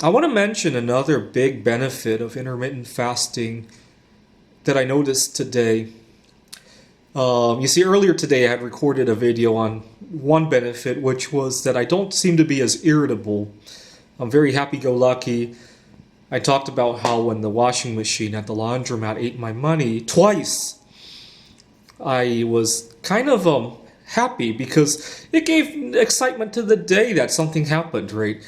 I want to mention another big benefit of intermittent fasting that I noticed today. You see, earlier today I had recorded a video on one benefit, which was that I don't seem to be as irritable. I'm very happy-go-lucky. I talked about how when the washing machine at the laundromat ate my money twice, I was kind of happy because it gave excitement to the day that something happened, right?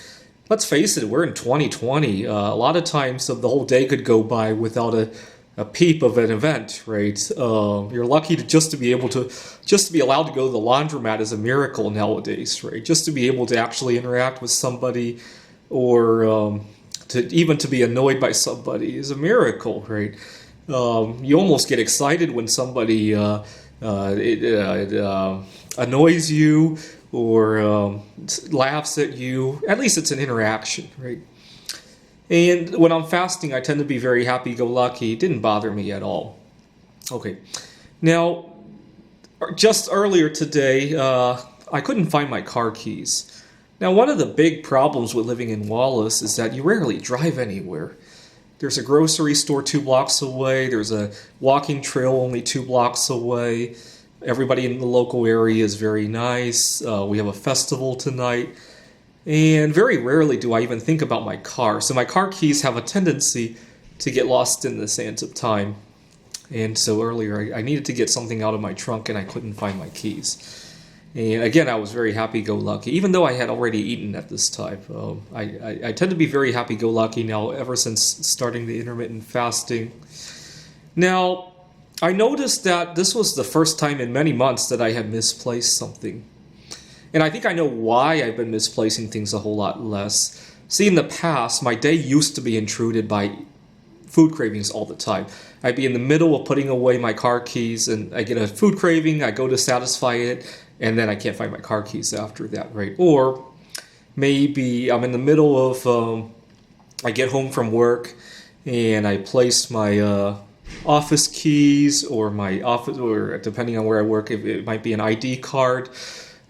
Let's face it, we're in 2020. A lot of times the whole day could go by without a peep of an event, right? You're lucky to be able to just to be allowed to go to the laundromat is a miracle nowadays, right? Just to be able to actually interact with somebody, or to be annoyed by somebody is a miracle, right? You almost get excited when somebody annoys you or laughs at you. At least it's an interaction, right? And when I'm fasting, I tend to be very happy-go-lucky. It didn't bother me at all. Okay. Now, just earlier today, I couldn't find my car keys. Now, one of the big problems with living in Wallace is that you rarely drive anywhere. There's a grocery store 2 blocks away. There's a walking trail only 2 blocks away. Everybody in the local area is very nice. We have a festival tonight. And very rarely do I even think about my car. So my car keys have a tendency to get lost in the sands of time. And so earlier I needed to get something out of my trunk and I couldn't find my keys. And again, I was very happy-go-lucky, even though I had already eaten at this time. I tend to be very happy-go-lucky now ever since starting the intermittent fasting. Now, I noticed that this was the first time in many months that I had misplaced something. And I think I know why I've been misplacing things a whole lot less. See, in the past, my day used to be intruded by food cravings all the time. I'd be in the middle of putting away my car keys, and I get a food craving, I go to satisfy it, and then I can't find my car keys after that, right? Or maybe I'm in the middle of, I get home from work, and I place my office keys, or my office, or depending on where I work, it might be an ID card,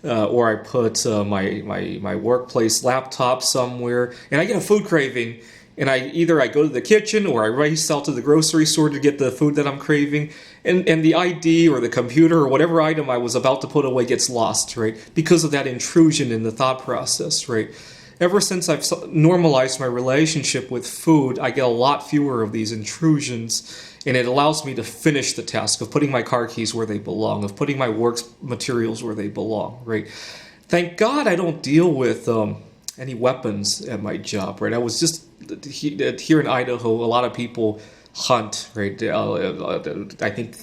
or I put my workplace laptop somewhere, and I get a food craving, and I go to the kitchen or I race out to the grocery store to get the food that I'm craving, and the ID or the computer or whatever item I was about to put away gets lost, right? Because of that intrusion in the thought process, right? Ever since I've normalized my relationship with food, I get a lot fewer of these intrusions, and it allows me to finish the task of putting my car keys where they belong, of putting my work materials where they belong, right? Thank God I don't deal with any weapons at my job, right? I was just here in Idaho, a lot of people hunt, right? I think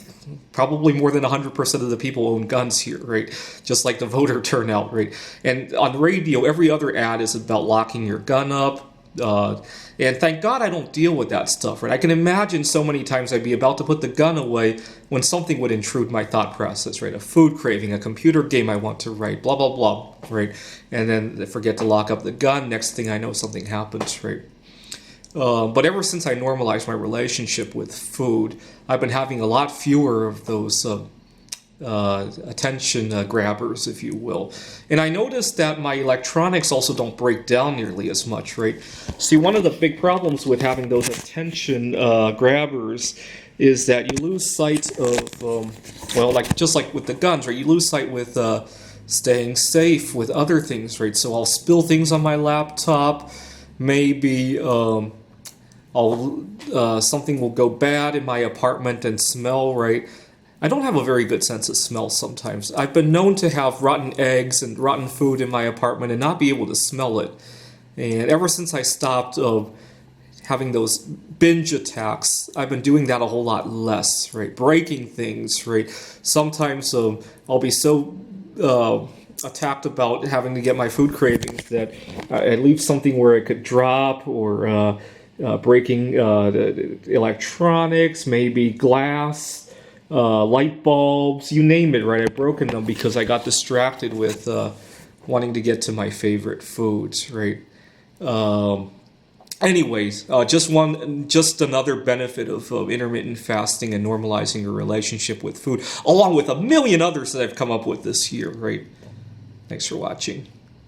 probably more than 100% of the people own guns here, right? Just like the voter turnout, right? And on the radio, every other ad is about locking your gun up. And thank God I don't deal with that stuff, right? I can imagine so many times I'd be about to put the gun away when something would intrude my thought process, right? A food craving, a computer game I want to write, blah, blah, blah, right? And then I forget to lock up the gun. Next thing I know, something happens, right? But ever since I normalized my relationship with food, I've been having a lot fewer of those attention grabbers, if you will. And I noticed that my electronics also don't break down nearly as much, right? See, one of the big problems with having those attention grabbers is that you lose sight of, just like with the guns, right? You lose sight with staying safe with other things, right? So I'll spill things on my laptop. Maybe something will go bad in my apartment and smell, right? I don't have a very good sense of smell sometimes. I've been known to have rotten eggs and rotten food in my apartment and not be able to smell it. And ever since I stopped having those binge attacks, I've been doing that a whole lot less, right? Breaking things, right? Sometimes I'll be so attacked about having to get my food cravings that I leave something where it could drop, or breaking the electronics, maybe glass, light bulbs, you name it, right? I've broken them because I got distracted with wanting to get to my favorite foods, right? Anyways, just another benefit of intermittent fasting and normalizing your relationship with food, along with a million others that I've come up with this year, right? Thanks for watching.